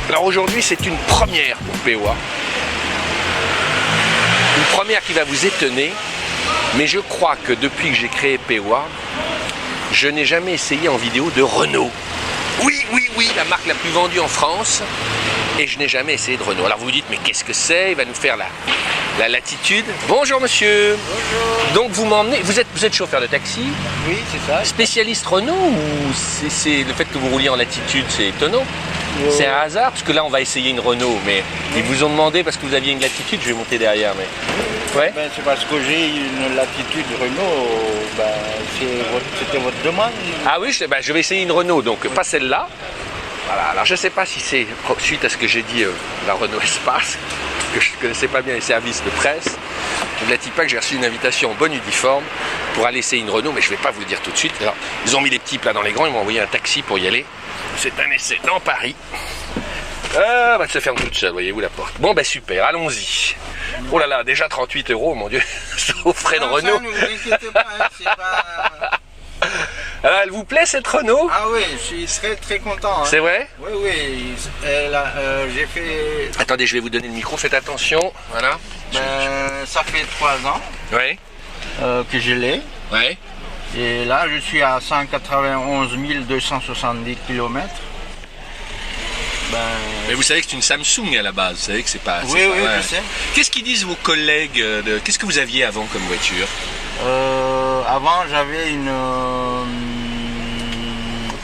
Alors aujourd'hui, c'est une première pour POA. Une première qui va vous étonner, mais je crois que depuis que j'ai créé POA, je n'ai jamais essayé en vidéo de Renault. Oui, la marque la plus vendue en France, et je n'ai jamais essayé de Renault. Alors vous vous dites, mais qu'est-ce que c'est? Il va nous faire la Latitude. Bonjour monsieur. Bonjour. Donc vous m'emmenez, vous êtes chauffeur de taxi? Oui, c'est ça. Spécialiste Renault ou c'est le fait que vous rouliez en Latitude, c'est étonnant? C'est un hasard, parce que là on va essayer une Renault, mais ils vous ont demandé parce que vous aviez une Latitude, je vais monter derrière, mais... Ouais. Ben, c'est parce que j'ai une Latitude Renault, ben, c'était votre demande. Ah oui, je vais essayer une Renault, donc pas celle-là. Voilà, alors je ne sais pas si c'est suite à ce que j'ai dit, la Renault Espace, que je ne connaissais pas bien les services de presse. Ne dit pas que j'ai reçu une invitation en bonne uniforme pour aller essayer une Renault, mais je ne vais pas vous le dire tout de suite. Alors, ils ont mis les petits plats dans les grands, ils m'ont envoyé un taxi pour y aller. C'est un essai dans Paris. Bah, ça se ferme toute seule, voyez-vous la porte. Bon, ben super, allons-y. Oh là là, déjà 38 €, mon Dieu, sauf frais de Renault. Ça, ne vous inquiétez pas, hein, c'est pas... Alors, elle vous plaît cette Renault? Ah oui, je serais très content. Hein. C'est vrai? Oui, j'ai fait... Attendez, je vais vous donner le micro, faites attention, voilà. Ben, ça fait 3 ans Ouais. que je l'ai. Ouais. Et là, je suis à 191 270 km. Mais vous savez que c'est une Samsung à la base, vous savez que c'est pas... Oui, je sais. Qu'est-ce qu'ils disent vos collègues Qu'est-ce que vous aviez avant comme voiture? Avant, j'avais une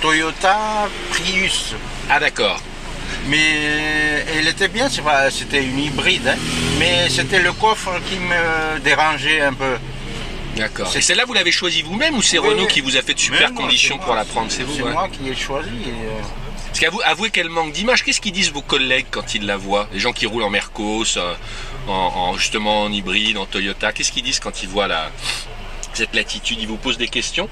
Toyota Prius. Ah d'accord. Mais elle était bien, c'était une hybride, hein, mais c'était le coffre qui me dérangeait un peu. D'accord. Et celle-là, vous l'avez choisie vous-même ou c'est Oui, Renault qui vous a fait de super moi, conditions pour la prendre? C'est vous? C'est moi qui ai choisi. Parce qu'avouez qu'elle manque d'image. Qu'est-ce qu'ils disent vos collègues quand ils la voient? Les gens qui roulent en Mercos, justement en hybride, en Toyota, qu'est-ce qu'ils disent quand ils voient cette Latitude? Ils vous posent des questions?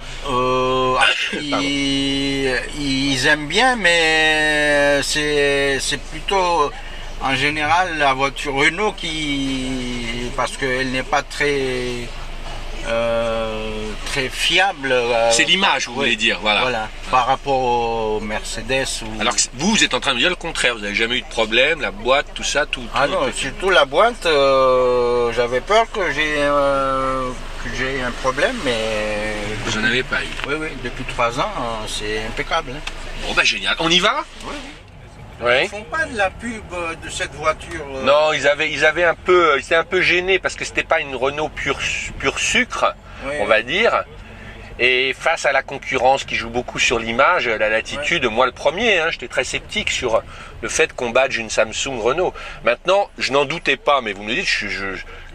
Ils aiment bien, mais c'est plutôt en général la voiture Renault parce qu'elle n'est pas très fiable. C'est l'image, vous voulez dire, voilà. Par rapport au Mercedes. Alors que vous êtes en train de me dire le contraire, vous n'avez jamais eu de problème, la boîte, tout ça, tout. Ah non, surtout la boîte, j'avais peur que j'ai un problème, mais... Vous n'en avez pas eu? Oui, depuis 3 ans, c'est impeccable. Hein. Bon bah génial, on y va? Oui. Ouais. Ils font pas de la pub de cette voiture. Non, ils étaient un peu gênés parce que c'était pas une Renault pur sucre, on va dire. Et face à la concurrence qui joue beaucoup sur l'image, la Latitude, moi le premier, hein, j'étais très sceptique sur le fait qu'on badge une Samsung Renault. Maintenant, je n'en doutais pas, mais vous me dites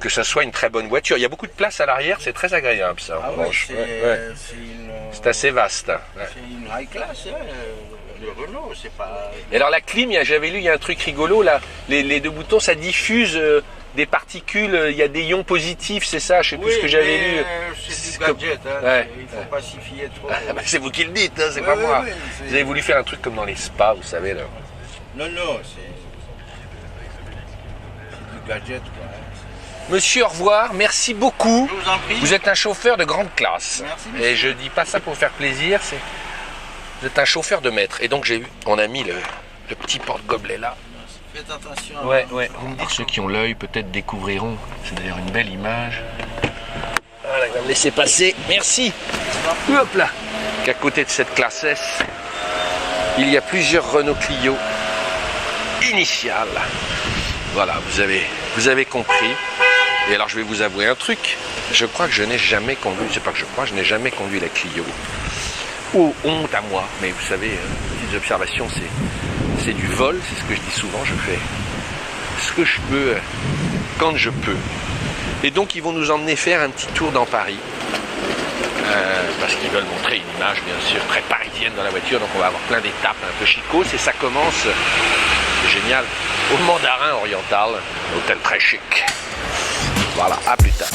que ça soit une très bonne voiture. Il y a beaucoup de place à l'arrière, c'est très agréable ça. Ah c'est assez vaste. C'est une high class, hein, le Renault, c'est pas... Et alors la clim, j'avais lu, il y a un truc rigolo, là, les 2 boutons, ça diffuse des particules, il y a des ions positifs, c'est ça, je sais plus ce que j'avais lu. C'est du gadget, hein, il ne faut pas s'y fier trop. C'est vous qui le dites, hein, c'est pas moi. Vous avez voulu faire un truc comme dans les spas, vous savez là. Non, c'est du gadget, quoi. Monsieur, au revoir, merci beaucoup. Je vous en prie. Vous êtes un chauffeur de grande classe. Merci, et je dis pas ça pour vous faire plaisir, vous êtes un chauffeur de maître. Et donc on a mis le petit porte-gobelet là. Faites attention. Ouais. Vous me dites, ceux qui ont l'œil peut-être découvriront. C'est d'ailleurs une belle image. Voilà, il va me laisser passer. Merci. Hop là. Qu'à côté de cette classe S, il y a plusieurs Renault Clio initiales. Voilà, vous avez compris. Et alors je vais vous avouer un truc. Je crois que je n'ai jamais conduit. C'est pas que je crois, je n'ai jamais conduit la Clio. Oh, honte à moi. Mais vous savez, petites observations, c'est du vol, c'est ce que je dis souvent, je fais ce que je peux quand je peux. Et donc ils vont nous emmener faire un petit tour dans Paris, parce qu'ils veulent montrer une image bien sûr très parisienne dans la voiture, donc on va avoir plein d'étapes un peu chicos, et ça commence, c'est génial, au Mandarin Oriental, un hôtel très chic. Voilà, à plus tard.